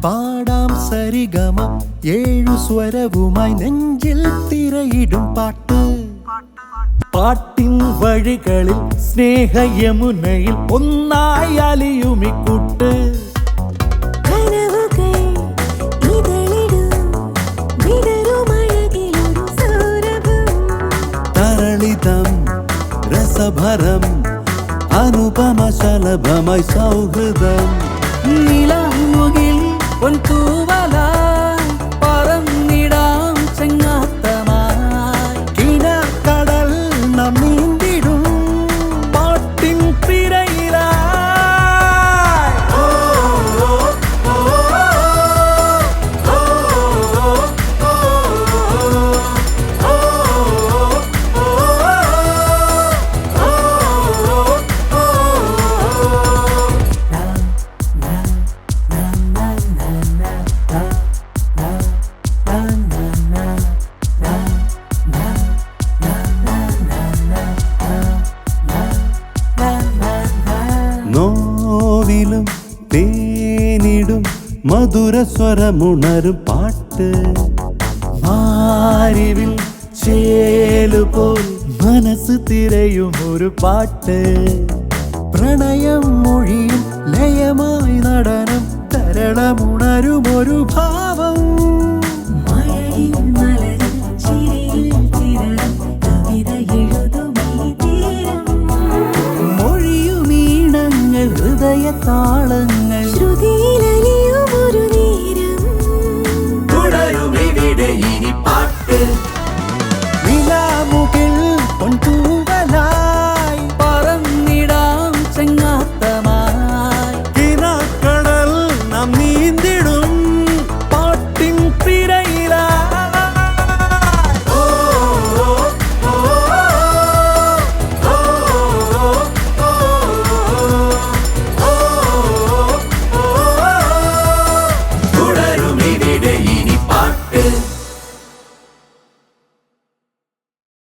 പാടാം സരിഗമ ഏഴു സ്വരവുമായി നെഞ്ചിൽ തിരയിടും പാട്ട്. പാട്ടിൻ വഴികളിൽ സ്നേഹയമുനയിൽ ഒന്നായി അലിയുമിക്കൂട്ട്. തരളിതം രസഭരം അനുപമ ശലഭമായി സൗഹൃദം. നിലാമുകിൽ പൊൻതൂവലായി പറന്നിടാം ചെങ്ങാത്തമായി. കിനാക്കടൽ നാം നീന്തിടും പാട്ടിൻ തിരയിലായി. നോവിലും തേനിടും മധുരസ്വരമുണരും പാട്ട്. മാരിവിൽ ചേലുപോൽ മനസ്സ് തിരയും ഒരു പാട്ട്. പ്രണയം മൊഴിയും ലയമായി നടനം തരളമുണരും ഒരു ഭാവം. മൊഴിയുമീണങ്ങൾ ഹൃദയത്താ